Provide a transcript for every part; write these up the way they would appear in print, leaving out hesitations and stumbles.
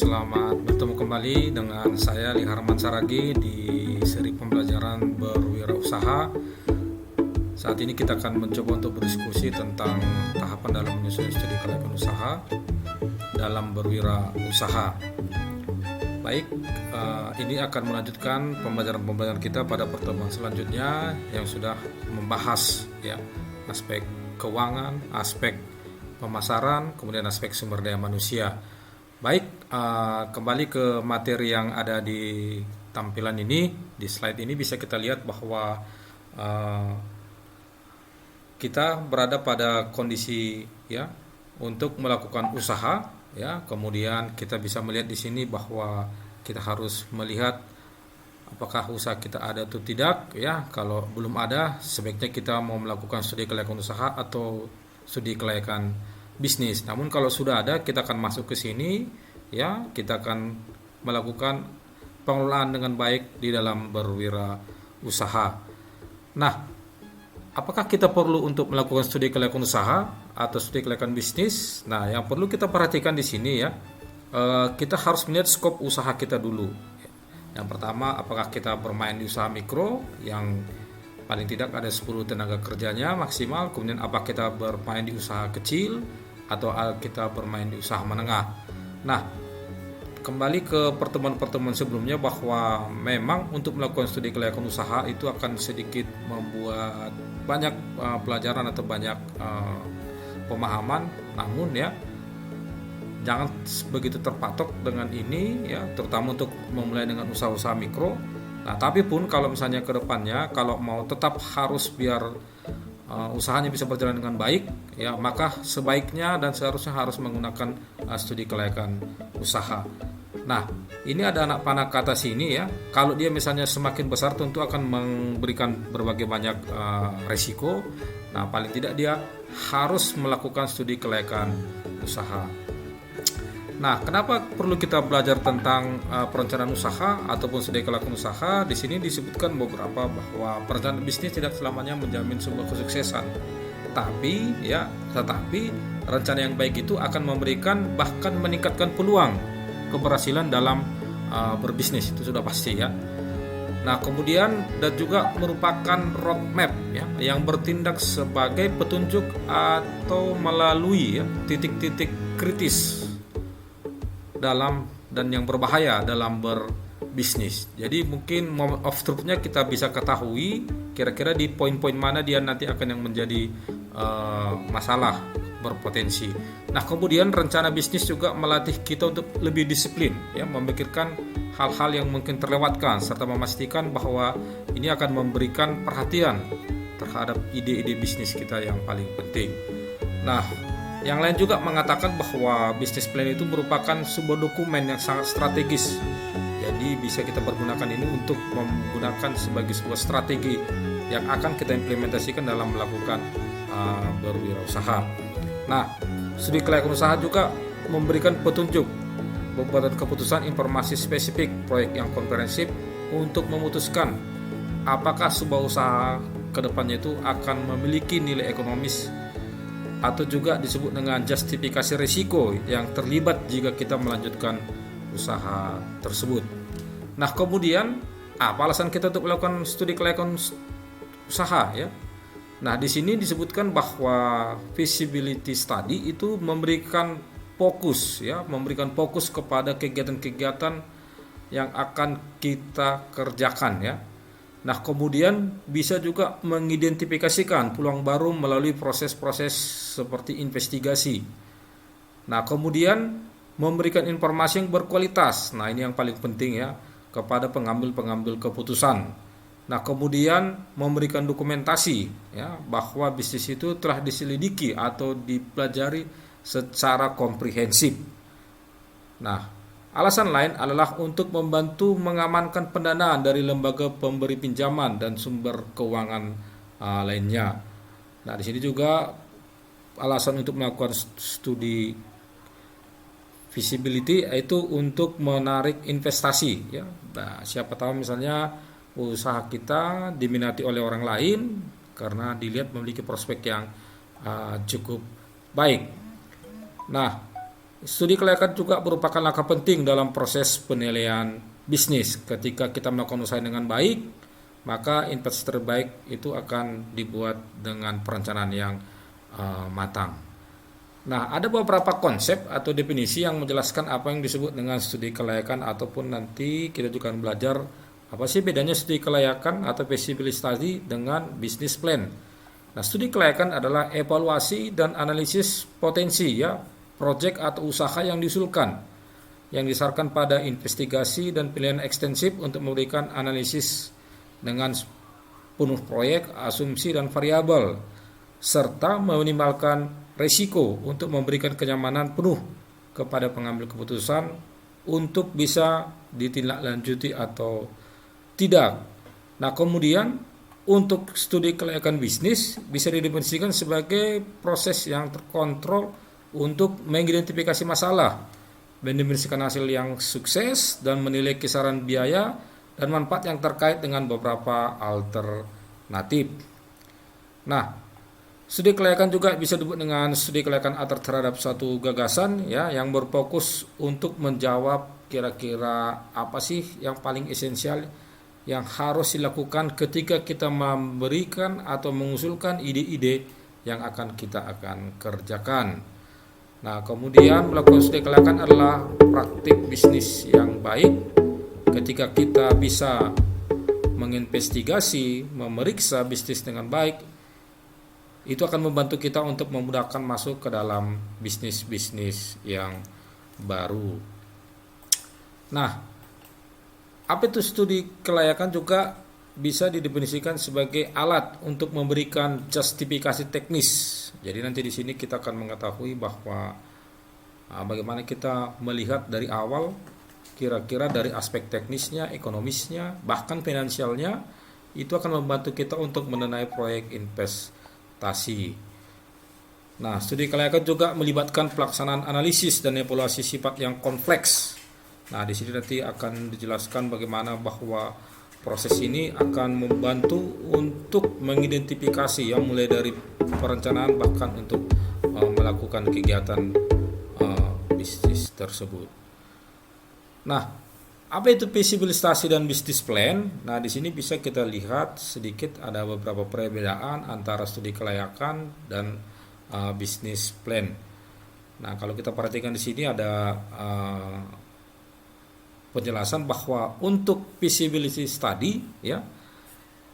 Selamat bertemu kembali dengan saya Li Harman Saragi di seri pembelajaran berwirausaha. Saat ini kita akan mencoba untuk berdiskusi tentang tahapan dalam menyusun studi kelayakan usaha dalam berwirausaha. Baik, ini akan melanjutkan pembelajaran kita pada pertemuan selanjutnya yang sudah membahas aspek keuangan, aspek pemasaran, kemudian aspek sumber daya manusia. Baik, kembali ke materi yang ada di tampilan ini, di slide ini bisa kita lihat bahwa kita berada pada kondisi untuk melakukan usaha, kemudian kita bisa melihat di sini bahwa kita harus melihat apakah usaha kita ada atau tidak, kalau belum ada sebaiknya kita mau melakukan studi kelayakan usaha atau studi kelayakan bisnis. Namun kalau sudah ada, kita akan masuk ke sini, kita akan melakukan pengelolaan dengan baik di dalam berwirausaha. Nah, apakah kita perlu untuk melakukan studi kelayakan usaha atau studi kelayakan bisnis? Nah, yang perlu kita perhatikan di sini kita harus melihat skop usaha kita dulu. Yang pertama, apakah kita bermain di usaha mikro yang paling tidak ada 10 tenaga kerjanya maksimal, kemudian apakah kita bermain di usaha kecil atau kita bermain di usaha menengah. Nah, kembali ke pertemuan-pertemuan sebelumnya bahwa memang untuk melakukan studi kelayakan usaha itu akan sedikit membuat banyak pelajaran atau banyak pemahaman. Namun jangan begitu terpatok dengan ini, terutama untuk memulai dengan usaha-usaha mikro. Nah, tapi pun kalau misalnya ke depannya kalau mau tetap harus biar usahanya bisa berjalan dengan baik, maka sebaiknya dan seharusnya harus menggunakan studi kelayakan usaha. Nah, ini ada anak panah ke atas ini kalau dia misalnya semakin besar tentu akan memberikan berbagai banyak resiko. Nah, paling tidak dia harus melakukan studi kelayakan usaha. Nah, kenapa perlu kita belajar tentang perencanaan usaha ataupun studi kelayakan usaha? Di sini disebutkan beberapa bahwa perencanaan bisnis tidak selamanya menjamin sebuah kesuksesan. Tetapi rencana yang baik itu akan memberikan bahkan meningkatkan peluang keberhasilan dalam berbisnis, itu sudah pasti Nah, kemudian dan juga merupakan roadmap yang bertindak sebagai petunjuk atau melalui titik-titik kritis dalam dan yang berbahaya dalam berbisnis. Jadi mungkin moment of truth-nya kita bisa ketahui kira-kira di poin-poin mana dia nanti akan yang menjadi masalah berpotensi. Nah, kemudian rencana bisnis juga melatih kita untuk lebih disiplin, memikirkan hal-hal yang mungkin terlewatkan serta memastikan bahwa ini akan memberikan perhatian terhadap ide-ide bisnis kita yang paling penting. Nah, yang lain juga mengatakan bahwa business plan itu merupakan sebuah dokumen yang sangat strategis. Jadi bisa kita pergunakan ini untuk menggunakan sebagai sebuah strategi yang akan kita implementasikan dalam melakukan berwirausaha. Nah, studi kelayakan usaha juga memberikan petunjuk pembuatan keputusan informasi spesifik proyek yang komprehensif untuk memutuskan apakah sebuah usaha kedepannya itu akan memiliki nilai ekonomis atau juga disebut dengan justifikasi risiko yang terlibat jika kita melanjutkan usaha tersebut. Nah, kemudian apa alasan kita untuk melakukan studi kelayakan usaha Nah, di sini disebutkan bahwa feasibility study itu memberikan fokus kepada kegiatan-kegiatan yang akan kita kerjakan Nah, kemudian bisa juga mengidentifikasikan peluang baru melalui proses-proses seperti investigasi. Nah, kemudian memberikan informasi yang berkualitas. Nah, ini yang paling penting kepada pengambil-pengambil keputusan. Nah, kemudian memberikan dokumentasi bahwa bisnis itu telah diselidiki atau dipelajari secara komprehensif. Nah, alasan lain adalah untuk membantu mengamankan pendanaan dari lembaga pemberi pinjaman dan sumber keuangan lainnya. Nah, di sini juga alasan untuk melakukan studi feasibility yaitu untuk menarik investasi Nah, siapa tahu misalnya usaha kita diminati oleh orang lain karena dilihat memiliki prospek yang cukup baik. Nah, Studi kelayakan juga merupakan langkah penting dalam proses penilaian bisnis. Ketika kita melakukan usaha dengan baik, maka investasi terbaik itu akan dibuat dengan perencanaan yang matang. Nah, ada beberapa konsep atau definisi yang menjelaskan apa yang disebut dengan studi kelayakan, ataupun nanti kita juga akan belajar apa sih bedanya studi kelayakan atau feasibility study dengan business plan. Nah, studi kelayakan adalah evaluasi dan analisis potensi ya, proyek atau usaha yang diusulkan, yang disasarkan pada investigasi dan pilihan ekstensif untuk memberikan analisis dengan penuh proyek, asumsi dan variabel, serta meminimalkan risiko untuk memberikan kenyamanan penuh kepada pengambil keputusan untuk bisa ditindaklanjuti atau tidak. Nah, kemudian untuk studi kelayakan bisnis bisa didefinisikan sebagai proses yang terkontrol untuk mengidentifikasi masalah, mendefinisikan hasil yang sukses, dan menilai kisaran biaya dan manfaat yang terkait dengan beberapa alternatif. Nah, studi kelayakan juga bisa disebut dengan studi kelayakan terhadap suatu gagasan ya, yang berfokus untuk menjawab kira-kira apa sih yang paling esensial yang harus dilakukan ketika kita memberikan atau mengusulkan ide-ide yang kita akan kerjakan. Nah, kemudian melakukan studi kelayakan adalah praktik bisnis yang baik ketika kita bisa menginvestigasi, memeriksa bisnis dengan baik. Itu akan membantu kita untuk memudahkan masuk ke dalam bisnis-bisnis yang baru. Nah, apa itu studi kelayakan juga bisa didefinisikan sebagai alat untuk memberikan justifikasi teknis. Jadi nanti di sini kita akan mengetahui bahwa bagaimana kita melihat dari awal kira-kira dari aspek teknisnya, ekonomisnya, bahkan finansialnya, itu akan membantu kita untuk mendanai proyek investasi. Nah, studi kelayakan juga melibatkan pelaksanaan analisis dan evaluasi sifat yang kompleks. Nah, di sini nanti akan dijelaskan bagaimana bahwa proses ini akan membantu untuk mengidentifikasi yang mulai dari perencanaan bahkan untuk melakukan kegiatan bisnis tersebut. Nah, apa itu feasibility study dan business plan? Nah, di sini bisa kita lihat sedikit ada beberapa perbedaan antara studi kelayakan dan business plan. Nah, kalau kita perhatikan di sini ada penjelasan bahwa untuk feasibility study ya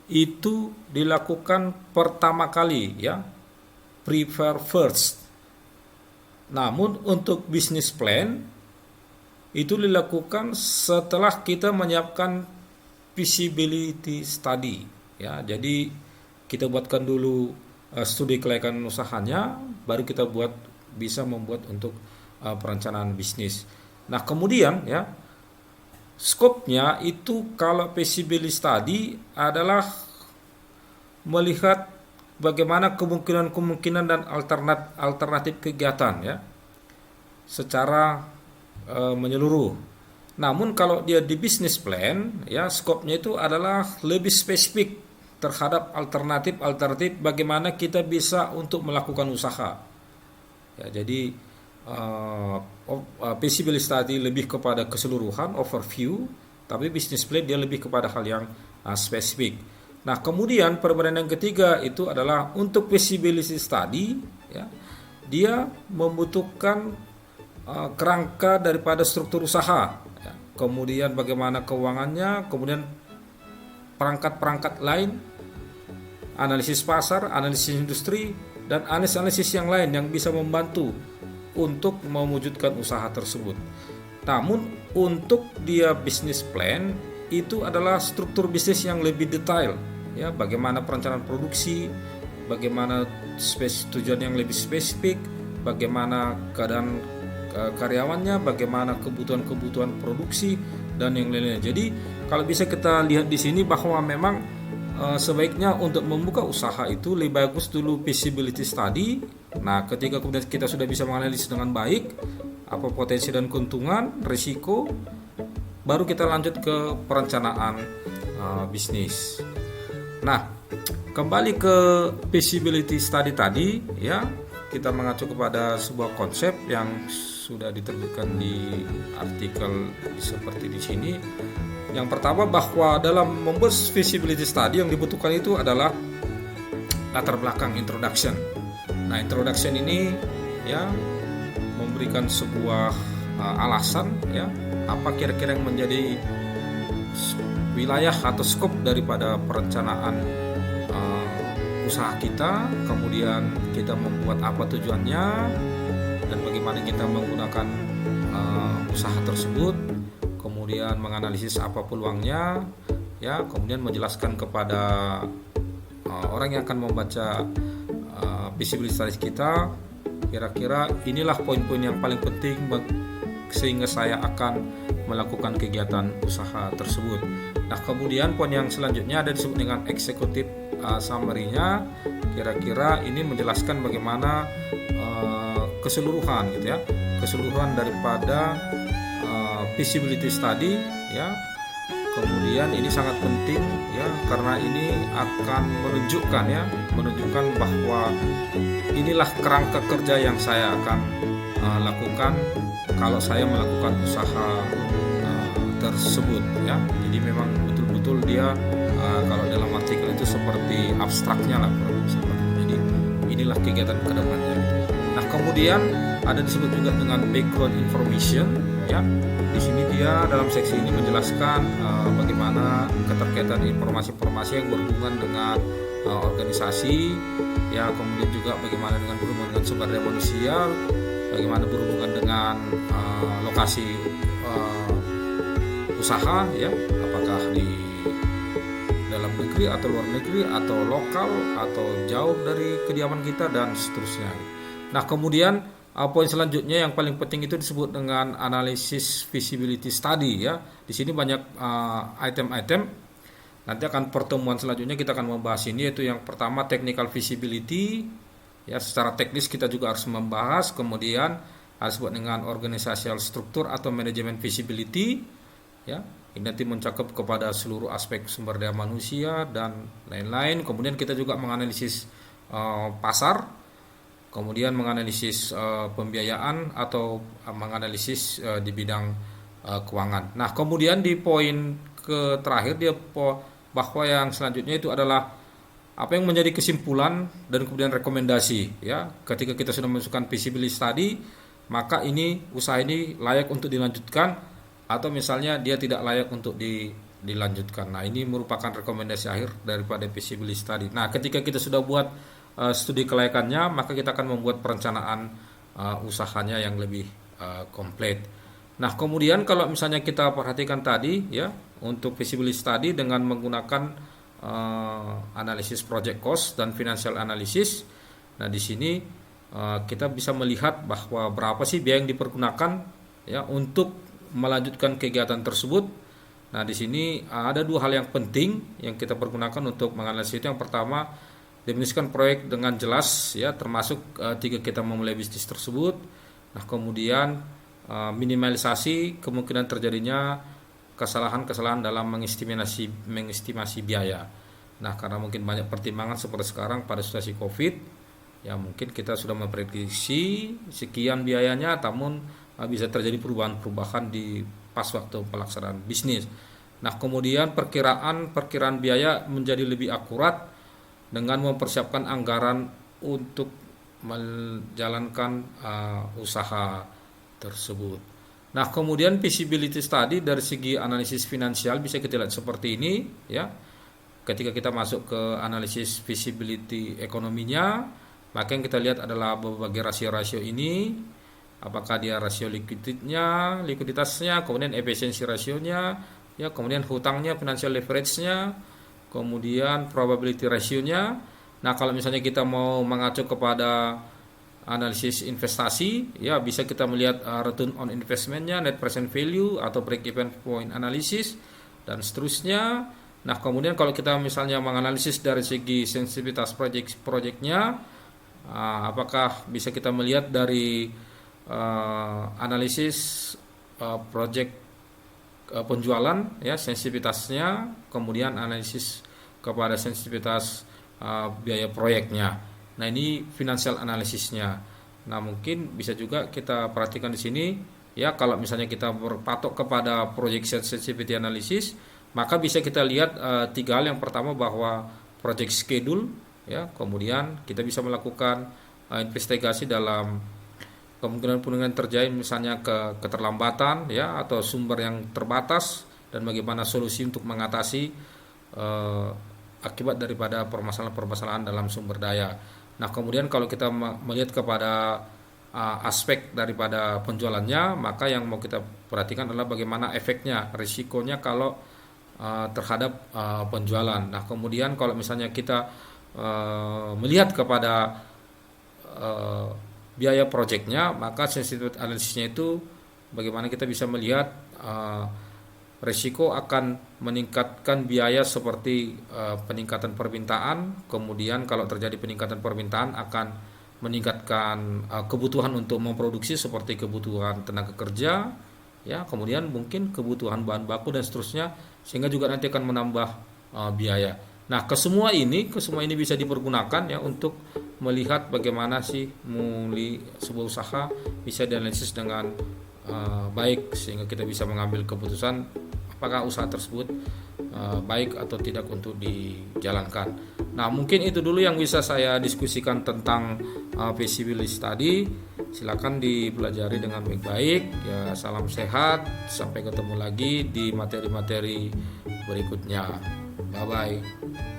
itu dilakukan pertama kali ya, prepare first. Namun untuk business plan itu dilakukan setelah kita menyiapkan feasibility study ya. Jadi kita buatkan dulu studi kelayakan usahanya, baru kita bisa membuat untuk perencanaan bisnis. Nah, kemudian ya skopnya itu kalau feasibility study adalah melihat bagaimana kemungkinan dan alternatif kegiatan ya secara menyeluruh. Namun kalau dia di business plan ya, skopnya itu adalah lebih spesifik terhadap alternatif bagaimana kita bisa untuk melakukan usaha. Ya, jadi feasibility study lebih kepada keseluruhan, overview, tapi business plan dia lebih kepada hal yang spesifik. Nah, kemudian perbedaan yang ketiga itu adalah untuk feasibility study ya, dia membutuhkan kerangka daripada struktur usaha ya. Kemudian bagaimana keuangannya, kemudian perangkat-perangkat lain, analisis pasar, analisis industri, dan analisis yang lain yang bisa membantu untuk mewujudkan usaha tersebut. Namun untuk dia business plan itu adalah struktur bisnis yang lebih detail ya, bagaimana perencanaan produksi, bagaimana tujuan yang lebih spesifik, bagaimana keadaan karyawannya, bagaimana kebutuhan produksi dan yang lainnya. Jadi kalau bisa kita lihat di sini bahwa memang sebaiknya untuk membuka usaha itu lebih bagus dulu feasibility study. Nah, ketika kemudian kita sudah bisa menganalisis dengan baik apa potensi dan keuntungan, risiko, baru kita lanjut ke perencanaan bisnis. Nah, kembali ke feasibility study tadi ya, kita mengacu kepada sebuah konsep yang sudah diterbitkan di artikel seperti di sini. Yang pertama, bahwa dalam membuat feasibility study yang dibutuhkan itu adalah latar belakang introduction. Nah, introduction ini ya memberikan sebuah alasan ya apa kira-kira yang menjadi wilayah atau skop daripada perencanaan usaha kita, kemudian kita membuat apa tujuannya dan bagaimana kita menggunakan usaha tersebut, kemudian menganalisis apa peluangnya ya, kemudian menjelaskan kepada orang yang akan membaca feasibility study kita, kira-kira inilah poin-poin yang paling penting sehingga saya akan melakukan kegiatan usaha tersebut. Nah, kemudian poin yang selanjutnya ada disebut dengan executive summary-nya. Kira-kira ini menjelaskan bagaimana keseluruhan gitu ya, keseluruhan daripada feasibility study ya. Kemudian ini sangat penting ya, karena ini akan menunjukkan bahwa inilah kerangka kerja yang saya akan lakukan kalau saya melakukan usaha tersebut ya. Jadi memang betul-betul dia kalau dalam artikel itu seperti abstraknya lah. Jadi inilah kegiatan kedepannya. Nah, kemudian ada disebut juga dengan background information ya. Di sini dia dalam seksi ini menjelaskan bagaimana keterkaitan informasi-informasi yang berhubungan dengan organisasi ya, kemudian juga bagaimana dengan berhubungan dengan sumber daya manusia, bagaimana berhubungan dengan lokasi usaha ya, apakah di dalam negeri atau luar negeri atau lokal atau jauh dari kediaman kita dan seterusnya. Nah, kemudian poin selanjutnya yang paling penting itu disebut dengan analisis feasibility study ya. Di sini banyak item-item. Nanti akan pertemuan selanjutnya kita akan membahas ini, yaitu yang pertama technical feasibility ya, secara teknis kita juga harus membahas. Kemudian harus disebut dengan organizational struktur atau manajemen feasibility ya. Ini nanti mencakup kepada seluruh aspek sumber daya manusia dan lain-lain. Kemudian kita juga menganalisis pasar, kemudian menganalisis pembiayaan atau menganalisis di bidang keuangan. Nah, kemudian di poin terakhir dia bahwa yang selanjutnya itu adalah apa yang menjadi kesimpulan dan kemudian rekomendasi ya. Ketika kita sudah memasukkan feasibility study, maka ini usaha ini layak untuk dilanjutkan atau misalnya dia tidak layak untuk dilanjutkan. Nah, ini merupakan rekomendasi akhir daripada feasibility study. Nah, ketika kita sudah buat studi kelayakannya, maka kita akan membuat perencanaan usahanya yang lebih komplit. Nah, kemudian kalau misalnya kita perhatikan tadi ya, untuk feasibility study dengan menggunakan analisis project cost dan financial analysis. Nah, di sini kita bisa melihat bahwa berapa sih biaya yang dipergunakan ya untuk melanjutkan kegiatan tersebut. Nah, di sini ada dua hal yang penting yang kita pergunakan untuk menganalisis itu. Yang pertama, definisikan proyek dengan jelas ya, termasuk ketika kita memulai bisnis tersebut. Nah, kemudian minimalisasi kemungkinan terjadinya kesalahan-kesalahan dalam mengestimasi biaya. Nah, karena mungkin banyak pertimbangan seperti sekarang pada situasi Covid, ya mungkin kita sudah memprediksi sekian biayanya, namun bisa terjadi perubahan-perubahan di pas waktu pelaksanaan bisnis. Nah, kemudian perkiraan biaya menjadi lebih akurat dengan mempersiapkan anggaran untuk menjalankan usaha tersebut. Nah, kemudian feasibility study dari segi analisis finansial bisa kita lihat seperti ini ya. Ketika kita masuk ke analisis feasibility ekonominya, maka yang kita lihat adalah berbagai rasio-rasio ini. Apakah dia rasio likuiditasnya, kemudian efisiensi rasionya, ya, kemudian hutangnya, financial leverage-nya, kemudian probability ratio-nya. Nah, kalau misalnya kita mau mengacu kepada analisis investasi, ya bisa kita melihat return on investment-nya, net present value atau break even point analysis dan seterusnya. Nah, kemudian kalau kita misalnya menganalisis dari segi sensitivitas project-nya, apakah bisa kita melihat dari analisis project penjualan ya, sensitivitasnya, kemudian analisis kepada sensitivitas biaya proyeknya. Nah, ini financial analisisnya. Nah, mungkin bisa juga kita perhatikan di sini ya, kalau misalnya kita berpatok kepada projection sensitivity analysis, maka bisa kita lihat tiga hal. Yang pertama bahwa project schedule ya, kemudian kita bisa melakukan investigasi dalam kemungkinan terjadi misalnya keterlambatan ya atau sumber yang terbatas, dan bagaimana solusi untuk mengatasi akibat daripada permasalahan-permasalahan dalam sumber daya. Nah, kemudian kalau kita melihat kepada aspek daripada penjualannya, maka yang mau kita perhatikan adalah bagaimana efeknya, risikonya kalau terhadap penjualan. Nah, kemudian kalau misalnya kita melihat kepada biaya proyeknya, maka sensitivity analisisnya itu bagaimana kita bisa melihat risiko akan meningkatkan biaya seperti peningkatan permintaan. Kemudian kalau terjadi peningkatan permintaan akan meningkatkan kebutuhan untuk memproduksi seperti kebutuhan tenaga kerja ya, kemudian mungkin kebutuhan bahan baku dan seterusnya, sehingga juga nanti akan menambah biaya. Nah, kesemua ini bisa dipergunakan ya untuk melihat bagaimana sih sebuah usaha bisa dianalisis dengan baik, sehingga kita bisa mengambil keputusan apakah usaha tersebut baik atau tidak untuk dijalankan. Nah, mungkin itu dulu yang bisa saya diskusikan tentang feasibility study. Silakan dipelajari dengan baik-baik ya. Salam sehat, sampai ketemu lagi di materi-materi berikutnya. Bye bye.